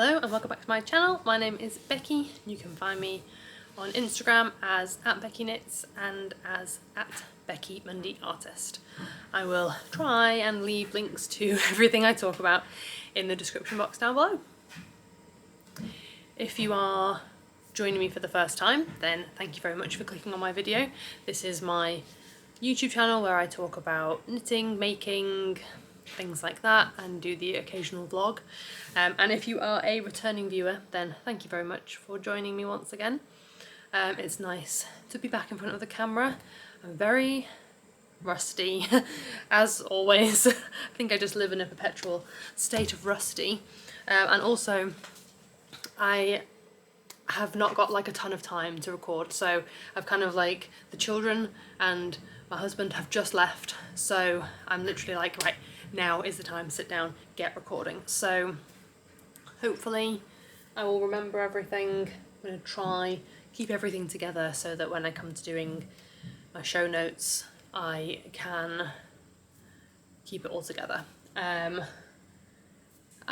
Hello and welcome back to my channel. My name is Becky. You can find me on Instagram as @BeckyKnits and as @BeckyMundyArtist. I will try and leave links to everything I talk about in the description box down below. If you are joining me for the first time, then thank you very much for clicking on my video. This is my YouTube channel where I talk about knitting, making, things like that, and do the occasional vlog. And if you are a returning viewer, then thank you very much for joining me once again. It's nice to be back in front of the camera. I'm very rusty, as always. I think I just live in a perpetual state of rusty. And also, I have not got like a ton of time to record, so I've kind of like, the children and my husband have just left, so I'm literally like, right, now is the time to sit down, get recording. So hopefully I will remember everything. I'm going to try keep everything together so that when I come to doing my show notes I can keep it all together and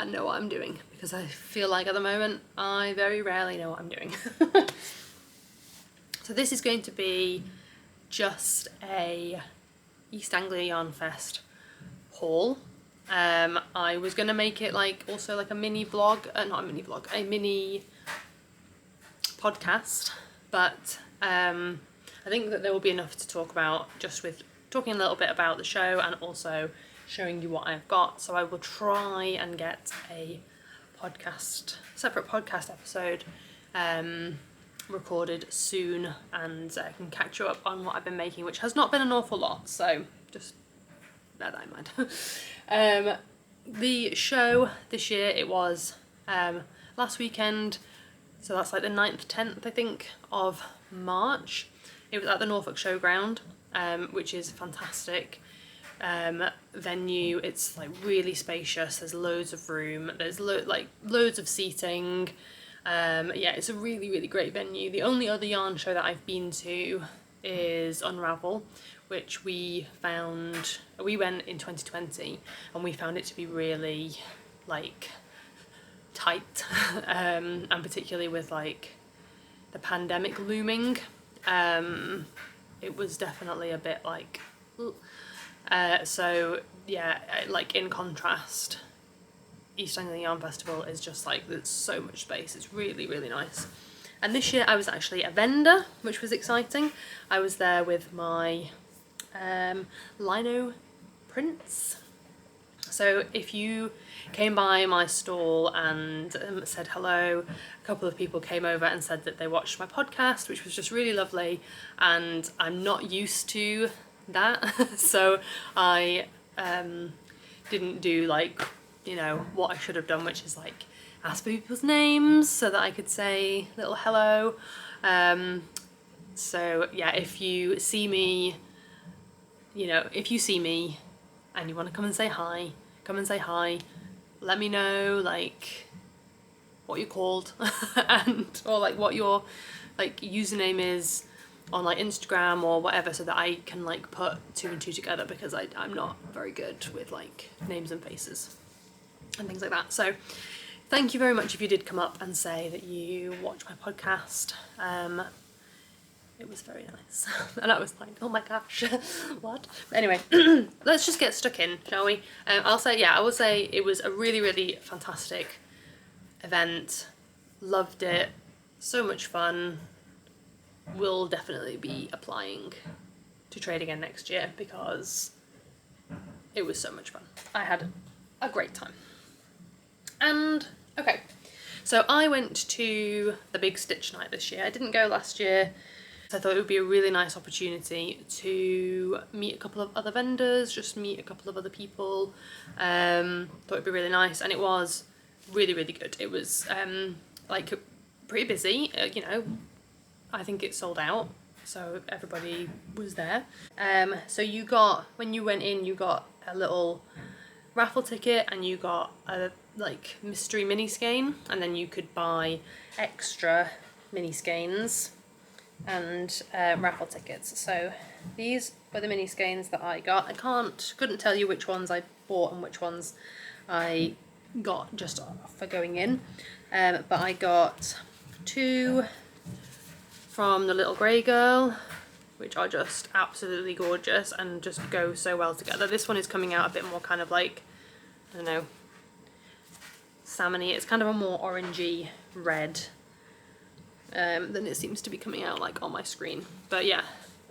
know what I'm doing, because I feel like at the moment I very rarely know what I'm doing. So this is going to be just a East Anglia Yarn Fest haul. I was gonna make it like also like a mini vlog, not a mini vlog, a mini podcast, but I think that there will be enough to talk about just with talking a little bit about the show and also showing you what I've got. So I will try and get a separate podcast episode recorded soon, and I can catch you up on what I've been making, which has not been an awful lot, so just bear that in mind. The show this year, it was last weekend, so that's like the 9th, 10th I think of March. It was at the Norfolk Showground, which is a fantastic venue. It's like really spacious, there's loads of room, there's loads of seating. Yeah, it's a really great venue. The only other yarn show that I've been to is Unravel, which we went in 2020 and we found it to be really like tight, and particularly with like the pandemic looming, it was definitely a bit like so yeah, like in contrast, East Anglia Yarn Festival is just like, there's so much space, it's really nice. And this year I was actually a vendor, which was exciting. I was there with my lino prints. So if you came by my stall and said hello, a couple of people came over and said that they watched my podcast, which was just really lovely, and I'm not used to that. So I didn't do like, you know, what I should have done, which is like ask for people's names so that I could say a little hello. So yeah, if you see me, you know, if you see me and you want to come and say hi, come and say hi. Let me know like what you're called and or like what your like username is on like Instagram or whatever, so that I can like put 2 and 2 together, because I'm not very good with like names and faces and things like that. So thank you very much if you did come up and say that you watch my podcast. It was very nice. And I was like, oh my gosh, what? But anyway, let's just get stuck in, shall we? I will say it was a really fantastic event. Loved it. So much fun. Will definitely be applying to trade again next year because it was so much fun. I had a great time. And okay, so I went to the big stitch night this year. I didn't go last year. So I thought it would be a really nice opportunity to meet a couple of other vendors, just meet a couple of other people. Thought it'd be really nice, and it was really good. It was like pretty busy, you know. I think it sold out, so everybody was there. So you got, when you went in, you got a little raffle ticket and you got a like mystery mini skein, and then you could buy extra mini skeins and raffle tickets. So these were the mini skeins that I got. I couldn't tell you which ones I bought and which ones I got just for going in, but I got 2 from the little grey girl, which are just absolutely gorgeous and just go so well together. This one is coming out a bit more kind of like, I don't know, salmony. It's kind of a more orangey red than it seems to be coming out like on my screen. But yeah,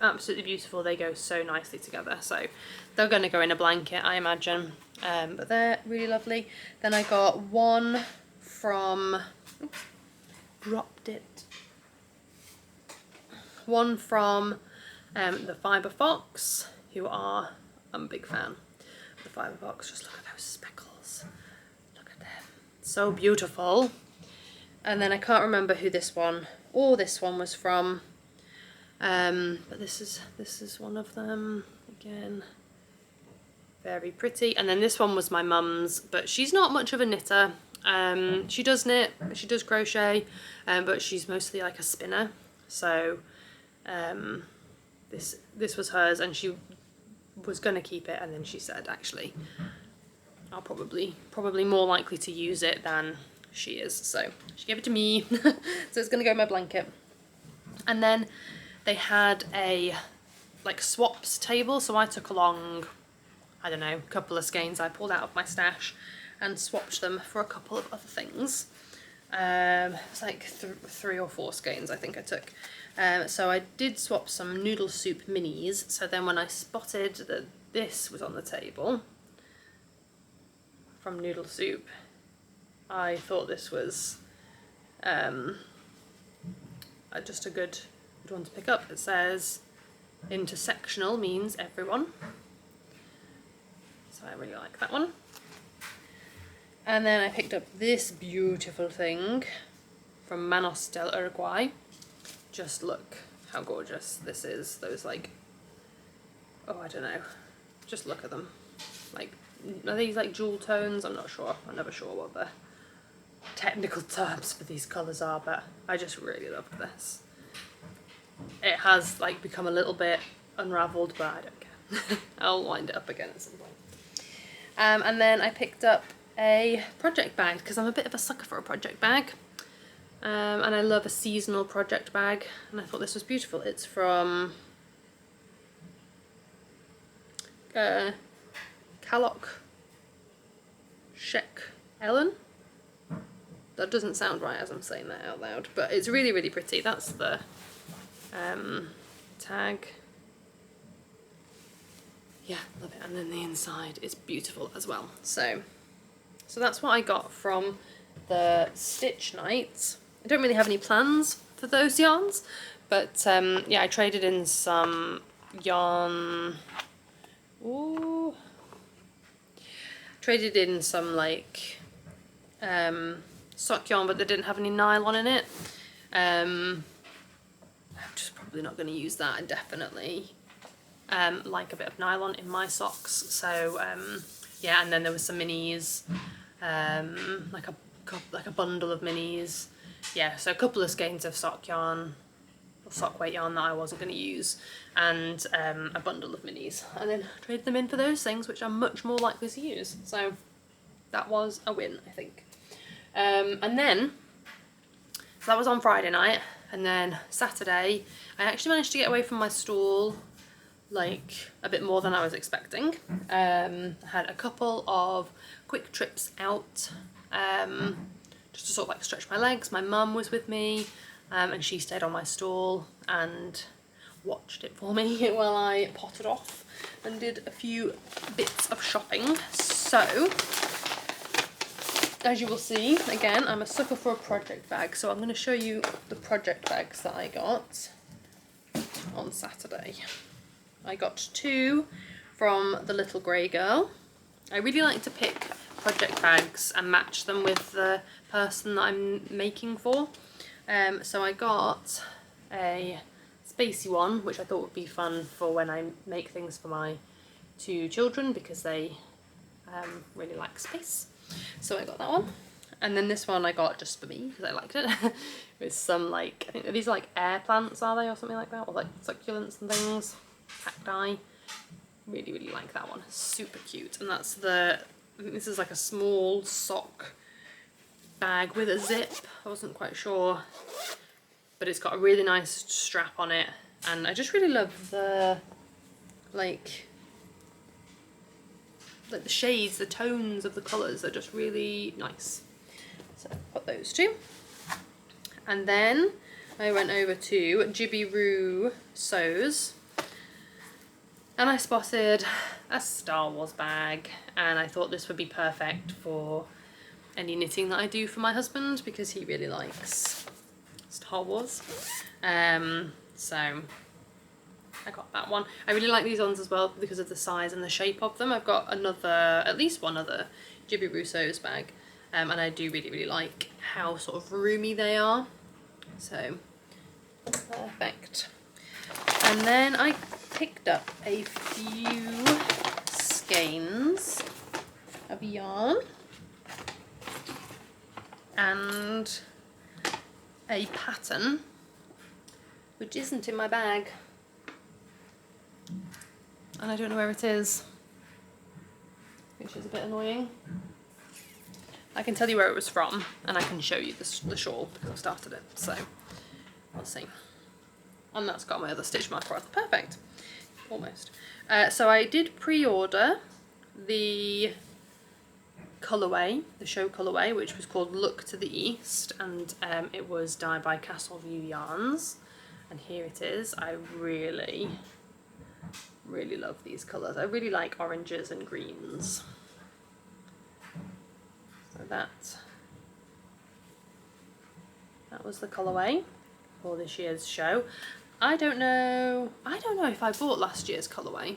absolutely beautiful. They go so nicely together. So they're going to go in a blanket, I imagine. But they're really lovely. Then I got one from, oops, dropped it. One from the Fibre Fox, who are, I'm a big fan of the Fibre Fox. Just look at those speckles. Look at them. So beautiful. And then I can't remember who this one or this one was from. But this is one of them again. Very pretty. And then this one was my mum's, but she's not much of a knitter. She does knit, she does crochet, but she's mostly like a spinner. So this was hers, and she was gonna keep it, and then she said, actually, I'll probably more likely to use it than she is. So she gave it to me. So it's gonna go in my blanket. And then they had a like swaps table, so I took along, I don't know, a couple of skeins I pulled out of my stash and swapped them for a couple of other things. It was like 3 or 4 skeins I think I took. So I did swap some noodle soup minis, so then when I spotted that this was on the table from Noodle Soup, I thought this was just a good one to pick up. It says intersectional means everyone, so I really like that one. And then I picked up this beautiful thing from Manos del Uruguay. Just look how gorgeous this is. Those like, oh, I don't know, just look at them. Like, are these like jewel tones? I'm not sure. I'm never sure what the technical terms for these colours are, but I just really love this. It has like become a little bit unravelled, but I don't care. I'll wind it up again at some point. And then I picked up a project bag, because I'm a bit of a sucker for a project bag. And I love a seasonal project bag, and I thought this was beautiful. It's from Calloch Sheck Ellen. That doesn't sound right as I'm saying that out loud, but it's really, really pretty. That's the tag. Yeah, love it. And then the inside is beautiful as well. So that's what I got from the stitch nights. I don't really have any plans for those yarns, but yeah, I traded in some yarn. Ooh. Traded in some like sock yarn, but they didn't have any nylon in it. I'm just probably not going to use that. I definitely like a bit of nylon in my socks. So yeah, and then there was some minis, like a bundle of minis. Yeah, so a couple of skeins of sock yarn, or sock weight yarn that I wasn't going to use, and a bundle of minis, and then traded them in for those things which I'm much more likely to use. So that was a win, I think. And then, so that was on Friday night, and then Saturday I actually managed to get away from my stall like a bit more than I was expecting. I had a couple of quick trips out, just to sort of like stretch my legs. My mum was with me, and she stayed on my stall and watched it for me while I potted off and did a few bits of shopping. So, as you will see, again, I'm a sucker for a project bag, so I'm going to show you the project bags that I got on Saturday. I got 2 from the little grey girl. I really like to pick project bags and match them with the person that I'm making for. So I got a spacey one, which I thought would be fun for when I make things for my 2 children, because they really like space. So I got that one. And then this one I got just for me because I liked it. With some like, I think these are like air plants, are they, or something like that, or like succulents and things, cacti. Really, really like that one. Super cute. And that's the I think this is like a small sock bag with a zip. I wasn't quite sure, but it's got a really nice strap on it, and I just really love the like the shades, the tones of the colours are just really nice. So put those two. And then I went over to Jibby Sews and I spotted a Star Wars bag, and I thought this would be perfect for any knitting that I do for my husband because he really likes Star Wars. So I got that one. I really like these ones as well because of the size and the shape of them. I've got at least one other Jibby Sews bag, and I do really like how sort of roomy they are. So perfect. And then I picked up a few skeins of yarn and a pattern which isn't in my bag, and I don't know where it is, which is a bit annoying. I can tell you where it was from and I can show you the shawl because I started it, so we'll see. And that's got my other stitch marker on. Perfect. Almost. So I did pre-order the colourway, the show colourway, which was called Look to the East, and it was dyed by Castleview Yarns, and here it is. I really love these colours. I really like oranges and greens. So that was the colourway for this year's show. I don't know if I bought last year's colourway.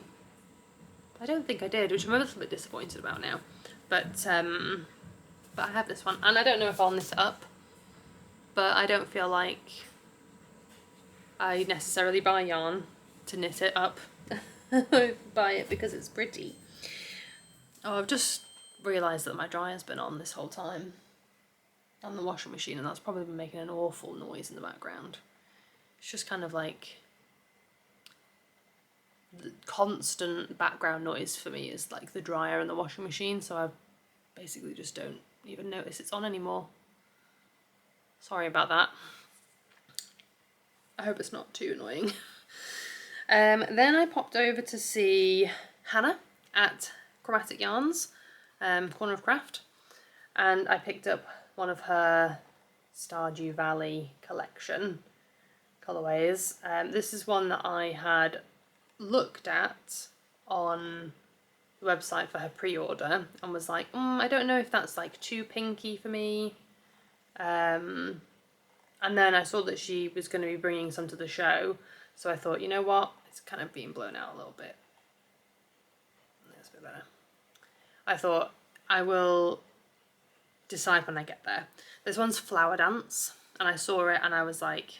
I don't think I did, which I'm a little bit disappointed about now. But I have this one, and I don't know if I'll knit it up, but I don't feel like I necessarily buy yarn to knit it up. I buy it because it's pretty. Oh, I've just realised that my dryer's been on this whole time, and the washing machine, and that's probably been making an awful noise in the background. It's just kind of like the constant background noise for me is like the dryer and the washing machine, so I basically just don't even notice it's on anymore. Sorry about that. I hope it's not too annoying. Then I popped over to see Hannah at Chromatic Yarns, Corner of Craft, and I picked up one of her Stardew Valley collection colourways. This is one that I had looked at on the website for her pre-order and was like, I don't know if that's like too pinky for me. And then I saw that she was going to be bringing some to the show, so I thought, you know what, it's kind of being blown out a little bit. That's a bit better. I thought I will decide when I get there. This one's Flower Dance, and I saw it and I was like,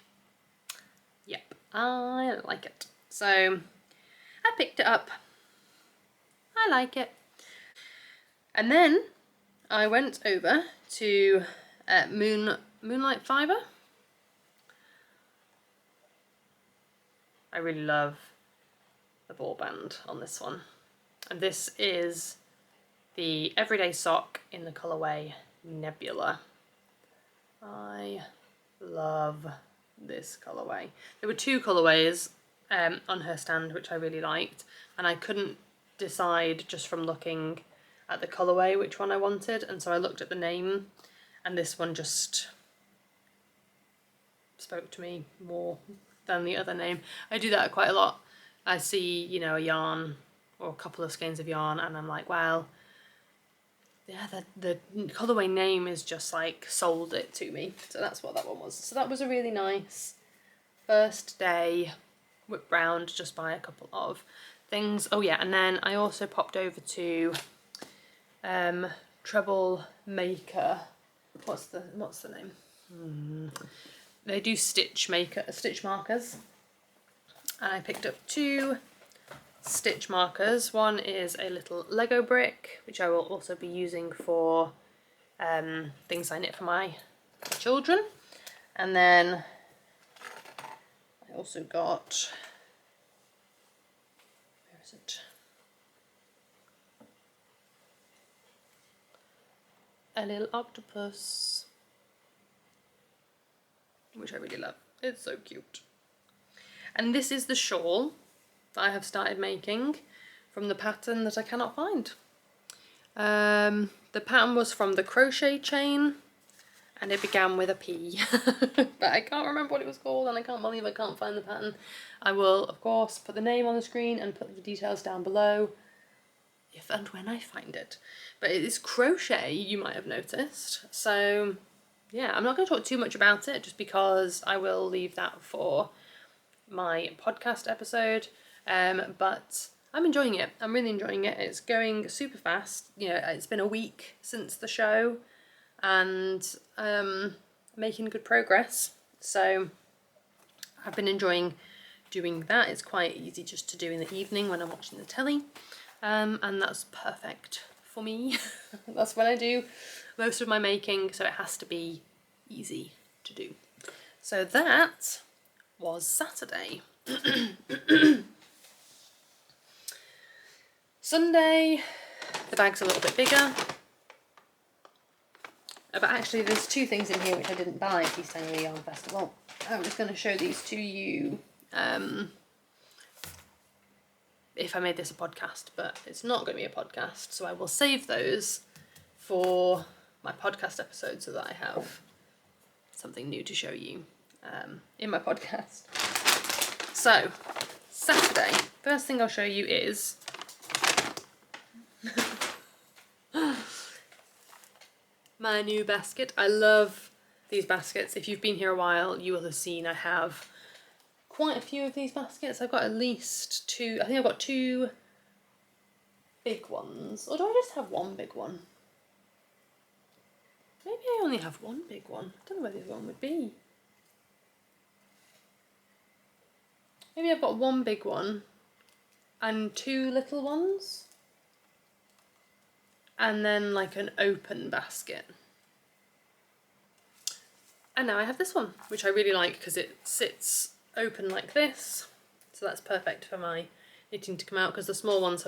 yep, I like it. So I picked it up. I like it. And then I went over to Moonlight Fibre. I really love the ball band on this one. And this is the Everyday Sock in the colourway Nebula. I love this colourway. There were two colourways on her stand which I really liked, and I couldn't decide just from looking at the colourway which one I wanted, and so I looked at the name, and this one just spoke to me more than the other name. I do that quite a lot. I see, you know, a yarn or a couple of skeins of yarn and I'm like, well, yeah, the colourway name is just like sold it to me. So that's what that one was. So that was a really nice first day whip round, just buy a couple of things. Oh yeah, and then I also popped over to Treble Maker. What's the name? They do stitch markers, and I picked up two stitch markers. One is a little Lego brick, which I will also be using for things I knit for my children, and then I also got, where is it? a little octopus, which I really love. It's so cute. And this is the shawl that I have started making from the pattern that I cannot find. The pattern was from the Crochet chain, and it began with a P, but I can't remember what it was called, and I can't believe I can't find the pattern. I will, of course, put the name on the screen and put the details down below if and when I find it. But it is crochet, you might have noticed. So yeah, I'm not going to talk too much about it just because I will leave that for my podcast episode. But I'm enjoying it. I'm really enjoying it. It's going super fast. You know, it's been a week since the show, and making good progress. So I've been enjoying doing that. It's quite easy just to do in the evening when I'm watching the telly, and that's perfect for me. That's when I do most of my making, so it has to be easy to do. So that was Saturday. Sunday, the bag's a little bit bigger. But actually there's two things in here which I didn't buy at East Anglia Yarn Festival. I'm just going to show these to you if I made this a podcast, but it's not going to be a podcast, so I will save those for my podcast episode so that I have something new to show you in my podcast. So, Saturday, first thing I'll show you is my new basket. I love these baskets. If you've been here a while, you will have seen I have quite a few of these baskets. I've got at least two. I think I've got two big ones. Or do I just have one big one? Maybe I only have one big one. I don't know where the other one would be. Maybe I've got one big one and two little ones. And then like an open basket. And now I have this one, which I really like because it sits open like this. So that's perfect for my knitting to come out, because the small ones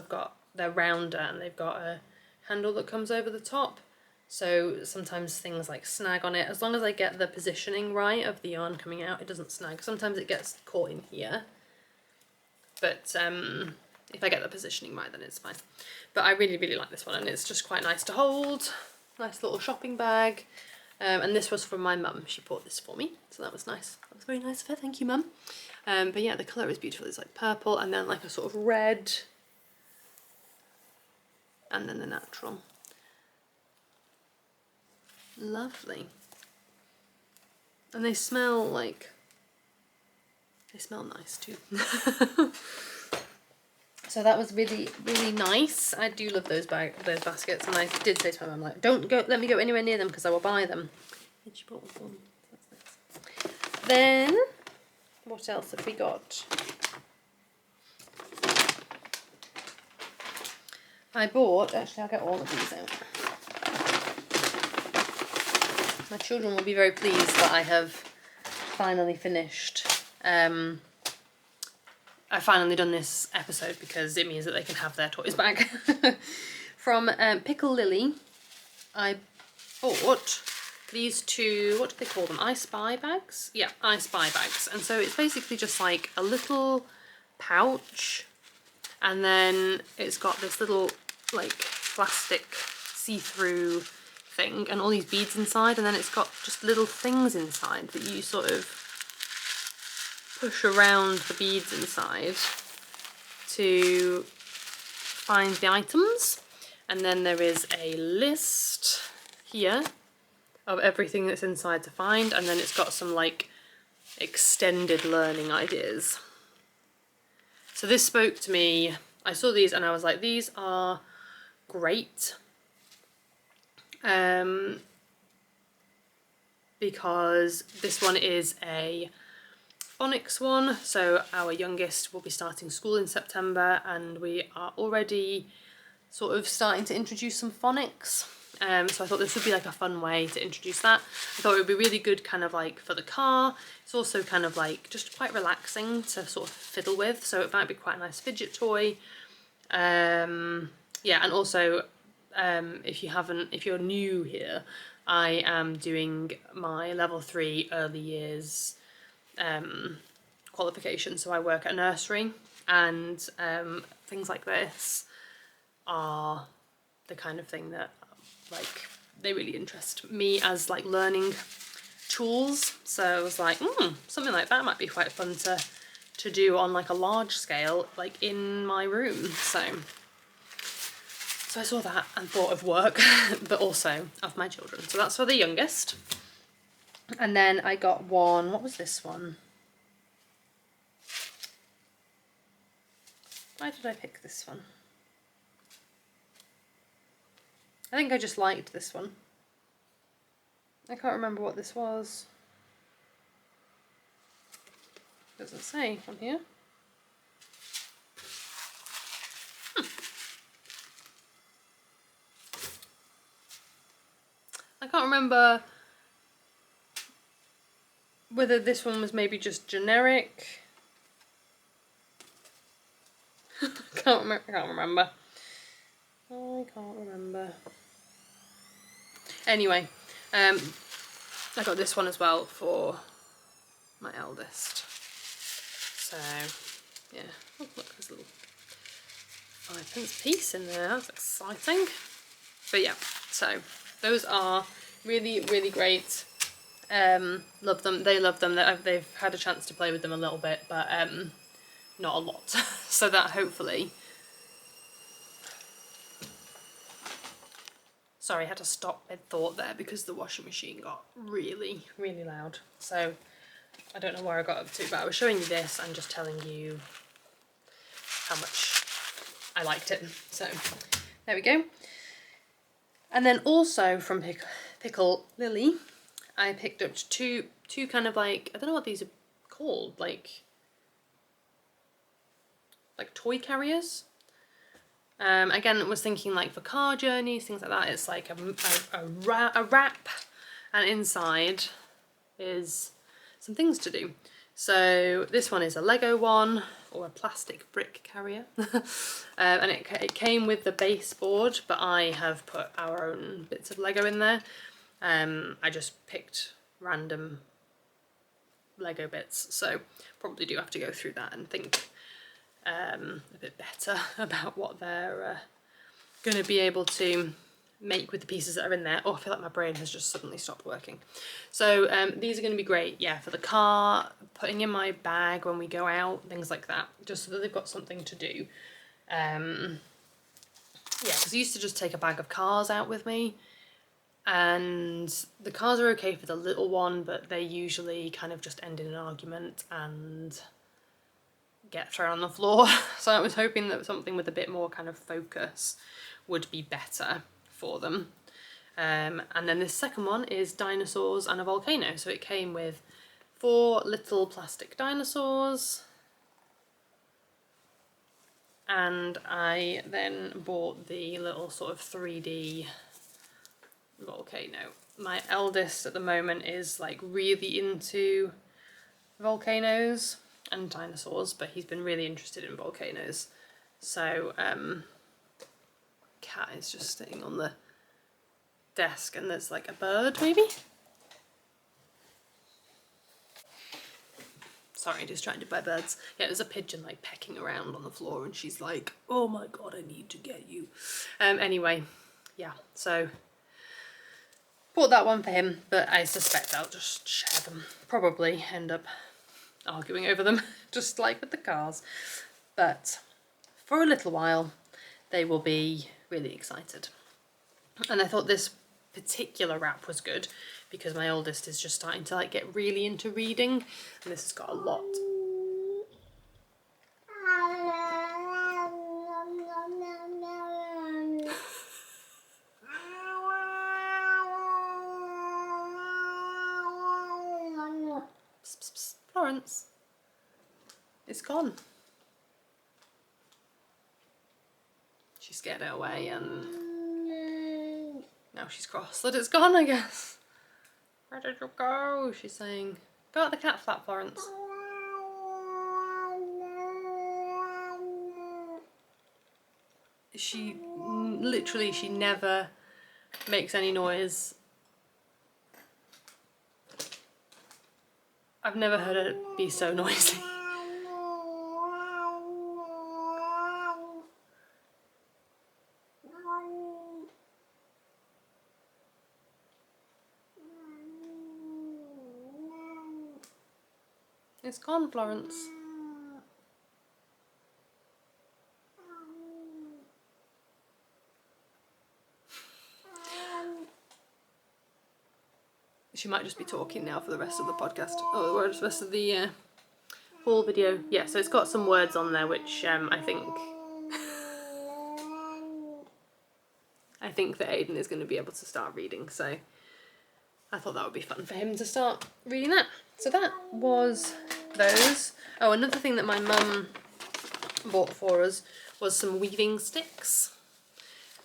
they're rounder and they've got a handle that comes over the top. So sometimes things like snag on it. As long as I get the positioning right of the yarn coming out, it doesn't snag. Sometimes it gets caught in here. But if I get the positioning right, then it's fine. But I really, really like this one, and it's just quite nice to hold. Nice little shopping bag. And this was from my mum. She bought this for me, so that was nice. That was very nice of her. Thank you, Mum. But yeah, the colour is beautiful. It's like purple and then like a sort of red. And then the natural. Lovely. And they smell nice too. So that was really, really nice. I do love those baskets, and I did say to my mum, like, don't let me go anywhere near them because I will buy them. And she bought one. That's nice. Then, what else have we got? Actually I'll get all of these out. My children will be very pleased that I have finally finished. I've finally done this episode because it means that they can have their toys back. From Pickle Lily, I bought these two, what do they call them? I Spy bags? Yeah, I Spy bags. And so it's basically just like a little pouch, and then it's got this little like plastic see-through thing and all these beads inside, and then it's got just little things inside that you sort of push around the beads inside to find the items. And then there is a list here of everything that's inside to find, and then it's got some like extended learning ideas. So this spoke to me. I saw these and I was like, these are great, because this one is a phonics one. So our youngest will be starting school in September, and we are already sort of starting to introduce some phonics. So I thought this would be like a fun way to introduce that. I thought it would be really good kind of like for the car. It's also kind of like just quite relaxing to sort of fiddle with, so it might be quite a nice fidget toy. Yeah, and also if you're new here, I am doing my level 3 early years qualification. So I work at a nursery, and things like this are the kind of thing that like they really interest me as like learning tools. So I was like, something like that might be quite fun to do on like a large scale, like in my room. So I saw that and thought of work, but also of my children. So that's for the youngest. And then I got one, what was this one? Why did I pick this one? I think I just liked this one. I can't remember what this was. Doesn't say on here. I can't remember whether this one was maybe just generic. I can't remember. I can't remember. Anyway, I got this one as well for my eldest. So, yeah. Oh, look, there's a little 5p piece in there. That's exciting. But yeah, so those are really, really great. Love them. They love them. They've had a chance to play with them a little bit, but not a lot. So that hopefully... Sorry, I had to stop mid-thought there because the washing machine got really, really loud. So I don't know where I got up to, but I was showing you this and just telling you how much I liked it. So there we go. And then also from Pickle Lily, I picked up two kind of like, I don't know what these are called, like toy carriers. Again, I was thinking like for car journeys, things like that. It's like a wrap, and inside is some things to do. So this one is a Lego one, or a plastic brick carrier. And it came with the baseboard, but I have put our own bits of Lego in there. I just picked random Lego bits, so probably do have to go through that and think a bit better about what they're going to be able to make with the pieces that are in there. Oh, I feel like my brain has just suddenly stopped working. So these are going to be great, yeah, for the car, putting in my bag when we go out, things like that, just so that they've got something to do. Yeah, because I used to just take a bag of cars out with me, and the cars are okay for the little one, but they usually kind of just end in an argument and get thrown on the floor. So I was hoping that something with a bit more kind of focus would be better for them. And then this second one is dinosaurs and a volcano. So it came with 4 little plastic dinosaurs, and I then bought the little sort of 3D volcano. My eldest at the moment is like really into volcanoes and dinosaurs, but he's been really interested in volcanoes. So cat is just sitting on the desk, and there's like a bird maybe. Sorry, distracted by birds. Yeah, there's a pigeon like pecking around on the floor, and she's like, oh my god, I need to get you. Anyway, yeah, so bought that one for him, but I suspect I'll just share them. Probably end up arguing over them, just like with the cars. But for a little while, they will be really excited. And I thought this particular wrap was good because my oldest is just starting to like get really into reading, and this has got a lot. Psst, psst, psst. Florence, it's gone. She scared it away, and now she's cross that it's gone, I guess. Where did you go? She's saying. Go at the cat flap, Florence. she literally, she never makes any noise. I've never heard her be so noisy. It's gone, Florence. She might just be talking now for the rest of the podcast. Oh, the rest of the whole video. Yeah, so it's got some words on there which I think that Aiden is going to be able to start reading. So I thought that would be fun for him to start reading that. So that was those. Oh, another thing that my mum bought for us was some weaving sticks,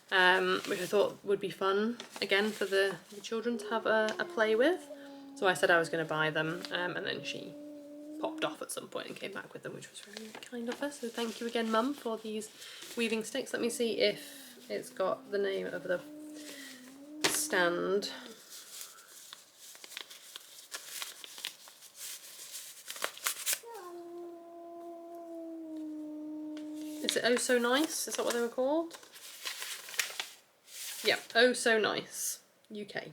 which I thought would be fun, again, for the children to have a play with. So I said I was going to buy them, and then she popped off at some point and came back with them, which was very kind of her. So thank you again, Mum, for these weaving sticks. Let me see if it's got the name of the stand. Is it Oh So Nice? Is that what they were called? Yeah, Oh So Nice, UK.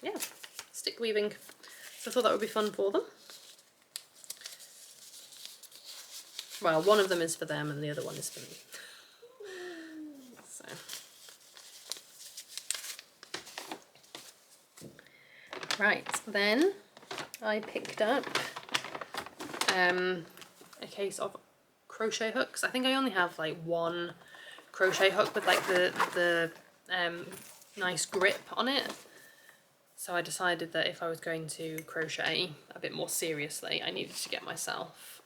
Yeah, stick weaving. So I thought that would be fun for them. Well, one of them is for them and the other one is for me. So. Right, then I picked up a case of crochet hooks. I think I only have like one crochet hook with like the nice grip on it. So I decided that if I was going to crochet a bit more seriously, I needed to get myself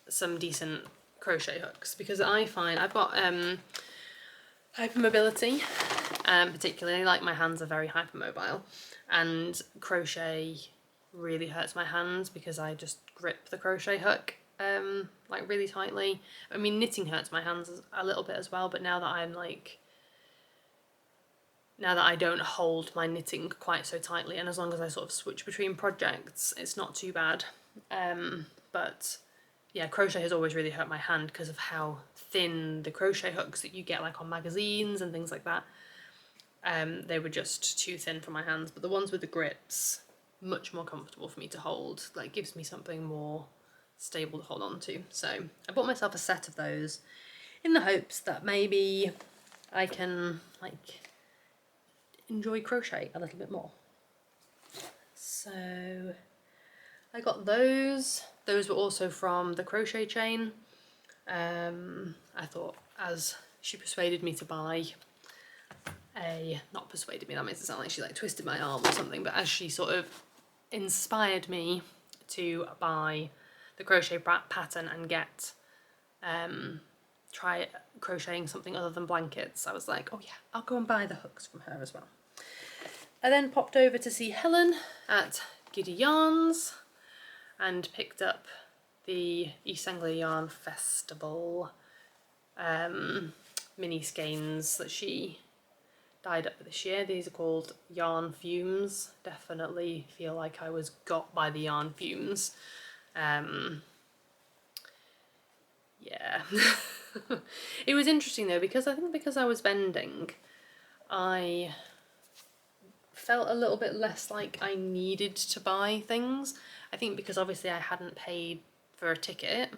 some decent crochet hooks, because I find I've got hypermobility, particularly, like my hands are very hypermobile, and crochet really hurts my hands because I just grip the crochet hook like really tightly. I mean, knitting hurts my hands a little bit as well, but now that I don't hold my knitting quite so tightly, and as long as I sort of switch between projects, it's not too bad. But yeah, crochet has always really hurt my hand because of how thin the crochet hooks that you get like on magazines and things like that. They were just too thin for my hands, but the ones with the grips, much more comfortable for me to hold, like gives me something more stable to hold on to. So I bought myself a set of those in the hopes that maybe I can like enjoy crochet a little bit more. So I got those. Those were also from the crochet chain. I thought, as she persuaded me to buy not persuaded me, that makes it sound like she like twisted my arm or something, but as she sort of inspired me to buy the crochet pattern and get try crocheting something other than blankets, I was like, oh yeah, I'll go and buy the hooks from her as well. I then popped over to see Helen at Giddy Yarns and picked up the East Anglia Yarn Festival mini skeins that she dyed up this year. These are called Yarn Fumes. Definitely feel like I was got by the yarn fumes. Yeah. It was interesting though, because I think because I was vending, I felt a little bit less like I needed to buy things. I think because obviously I hadn't paid for a ticket,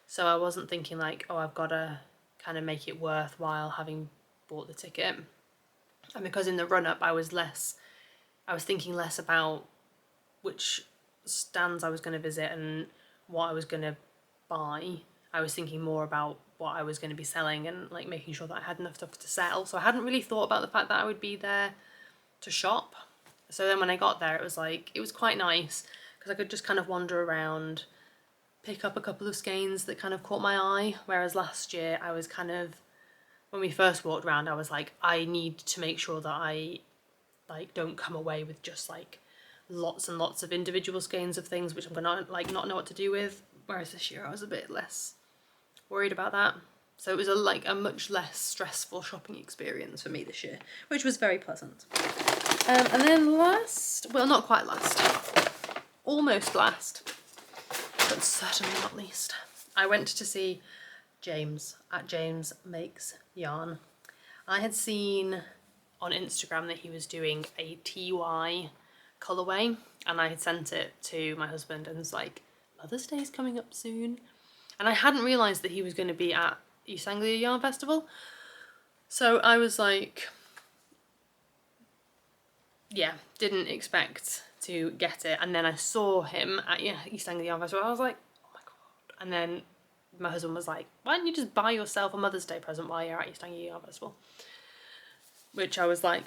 so I wasn't thinking like, oh, I've got to kind of make it worthwhile having bought the ticket. And because in the run-up I was thinking less about which stands I was going to visit and what I was going to buy. I was thinking more about what I was going to be selling and like making sure that I had enough stuff to sell. So I hadn't really thought about the fact that I would be there to shop. So then when I got there, it was quite nice because I could just kind of wander around, pick up a couple of skeins that kind of caught my eye. Whereas last year I was kind of, when we first walked around, I was like, I need to make sure that I like don't come away with just like lots and lots of individual skeins of things which I'm gonna like not know what to do with. whereas this year I was a bit less worried about that. So it was a much less stressful shopping experience for me this year, which was very pleasant. And then last, well, not quite last, almost last, but certainly not least, I went to see James at James Makes Yarn. I had seen on Instagram that he was doing a TY colourway, and I had sent it to my husband and was like, Mother's Day's coming up soon. And I hadn't realised that he was going to be at East Anglia Yarn Festival. So I was like, yeah, didn't expect to get it. And then I saw him at East Anglia Yarn Festival. I was like, oh my God. And then my husband was like, why don't you just buy yourself a Mother's Day present while you're at East Anglia Yarn Festival? Which I was like,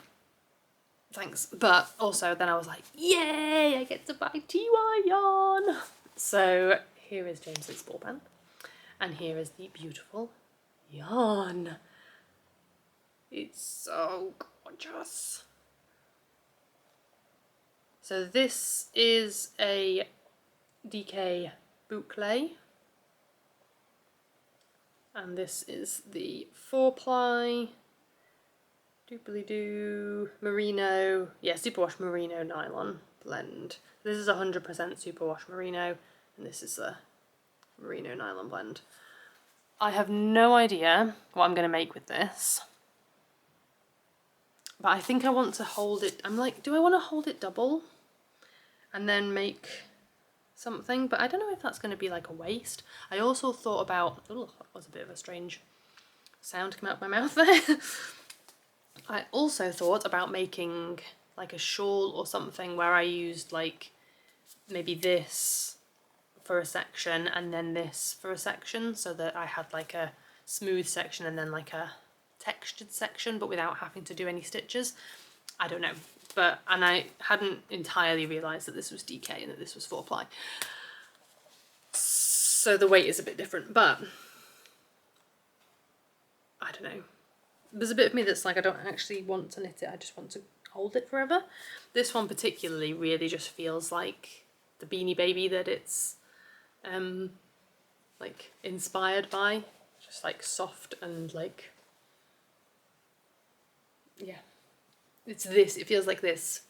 thanks. But also then I was like, yay, I get to buy TY yarn. So here is James's ball band. And here is the beautiful yarn. It's so gorgeous. So this is a DK boucle. And this is the 4-ply doobly-doo merino, yeah, superwash merino nylon blend. This is 100% superwash merino, and this is the merino nylon blend. I have no idea what I'm going to make with this, but I think I want to hold it. I'm like, do I want to hold it double and then make something? But I don't know if that's going to be like a waste. I also thought about, oh, that was a bit of a strange sound come out of my mouth there. I also thought about making like a shawl or something where I used like maybe this for a section and then this for a section, so that I had like a smooth section and then like a textured section, but without having to do any stitches. I don't know, and I hadn't entirely realised that this was DK and that this was 4-ply. So the weight is a bit different, but I don't know. There's a bit of me that's like, I don't actually want to knit it, I just want to hold it forever. This one particularly really just feels like the Beanie Baby that it's like inspired by. Just like soft and like, yeah. It's this, it feels like this.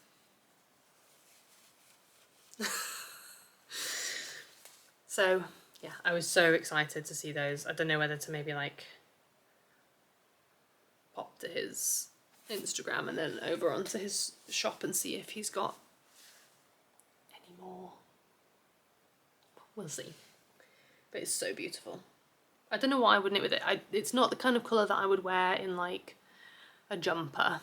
So yeah, I was so excited to see those. I don't know whether to maybe like pop to his Instagram and then over onto his shop and see if he's got any more. We'll see. But it's so beautiful. I don't know what I would knit with it. It's not the kind of colour that I would wear in like a jumper.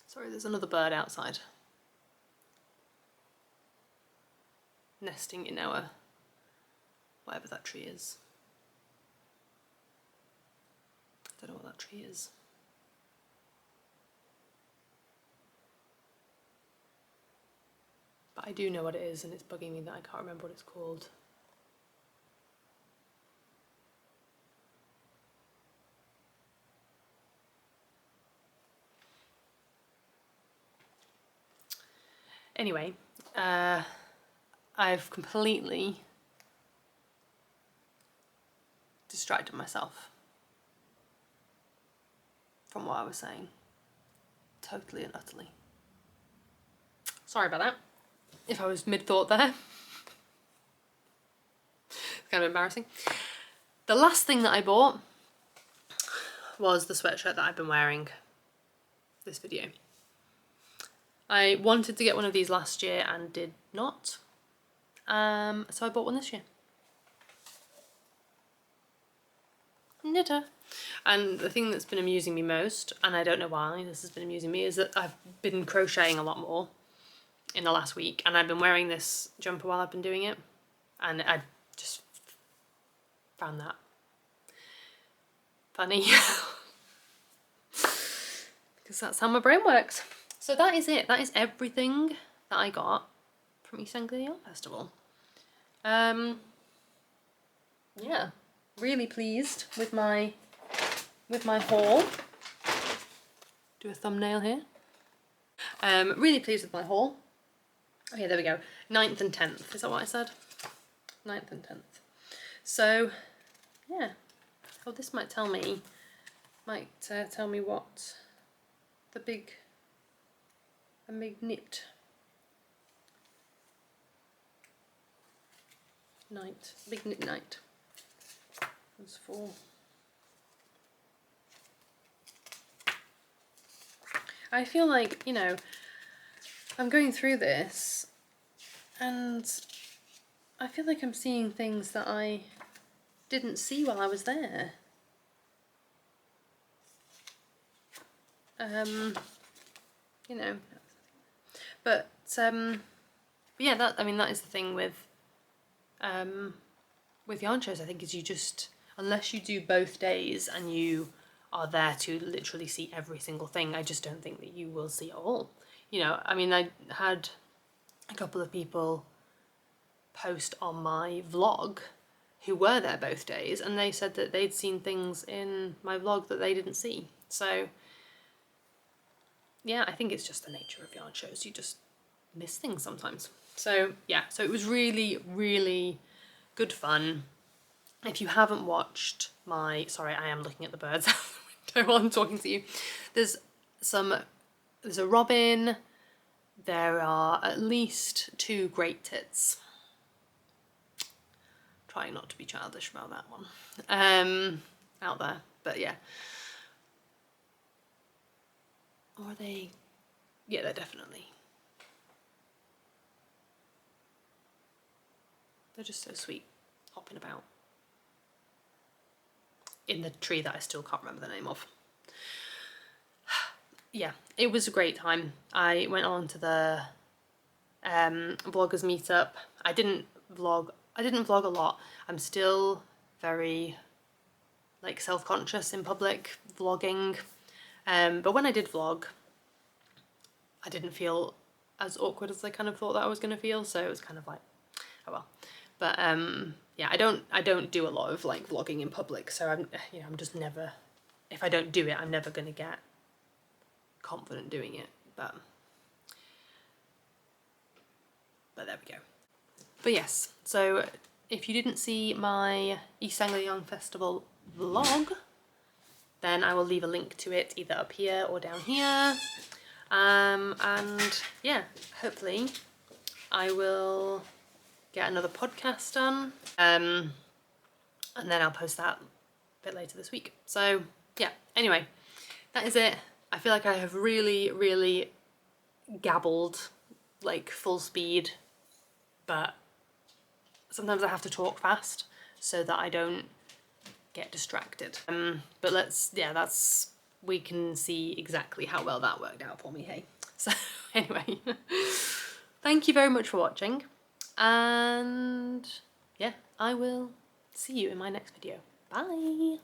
Sorry, there's another bird outside. Nesting in our, whatever that tree is. I don't know what that tree is. But I do know what it is, and it's bugging me that I can't remember what it's called. Anyway, I've completely distracted myself from what I was saying. Totally and utterly. Sorry about that. If I was mid-thought there. It's kind of embarrassing. The last thing that I bought was the sweatshirt that I've been wearing this video. I wanted to get one of these last year and did not. So I bought one this year. Knitter. And the thing that's been amusing me most, and I don't know why this has been amusing me, is that I've been crocheting a lot more in the last week, and I've been wearing this jumper while I've been doing it, and I just found that funny. Because that's how my brain works. So that is it. That is everything that I got from East Anglia Yarn Festival. Yeah, really pleased with my haul. Do a thumbnail here. Really pleased with my haul. Okay, there we go. 9th and 10th, is that what I said? 9th and 10th. So, yeah. Oh, this might tell me what the big knit night, big knit night was for. I feel like, you know, I'm going through this and I feel like I'm seeing things that I didn't see while I was there. You know, but yeah, that is the thing with yarn shows, I think, is you just, unless you do both days and you are there to literally see every single thing, I just don't think that you will see it all. You know, I mean, I had a couple of people post on my vlog who were there both days, and they said that they'd seen things in my vlog that they didn't see. So yeah, I think it's just the nature of yarn shows. You just miss things sometimes. So yeah, so it was really, really good fun. If you haven't watched my, sorry, I am looking at the birds out the window while I'm talking to you. There's a robin. There are at least 2 great tits. Trying not to be childish about that one. Out there, but yeah. Or are they? Yeah, they're definitely. They're just so sweet, hopping about in the tree that I still can't remember the name of. Yeah, it was a great time. I went on to the bloggers meetup. I didn't vlog a lot. I'm still very like self-conscious in public vlogging. But when I did vlog, I didn't feel as awkward as I kind of thought that I was gonna feel, so it was kind of like, oh well. But yeah, I don't do a lot of like vlogging in public, so I'm just never, if I don't do it, I'm never gonna get confident doing it. But there we go. But yes, so if you didn't see my East Anglia Yarn Festival vlog, then I will leave a link to it either up here or down here. And yeah, hopefully I will get another podcast done. And then I'll post that a bit later this week. So yeah, anyway, that is it. I feel like I have really, really gabbled like full speed, but sometimes I have to talk fast so that I don't get distracted. But we can see exactly how well that worked out for me, hey? So anyway, thank you very much for watching, and yeah, I will see you in my next video. Bye!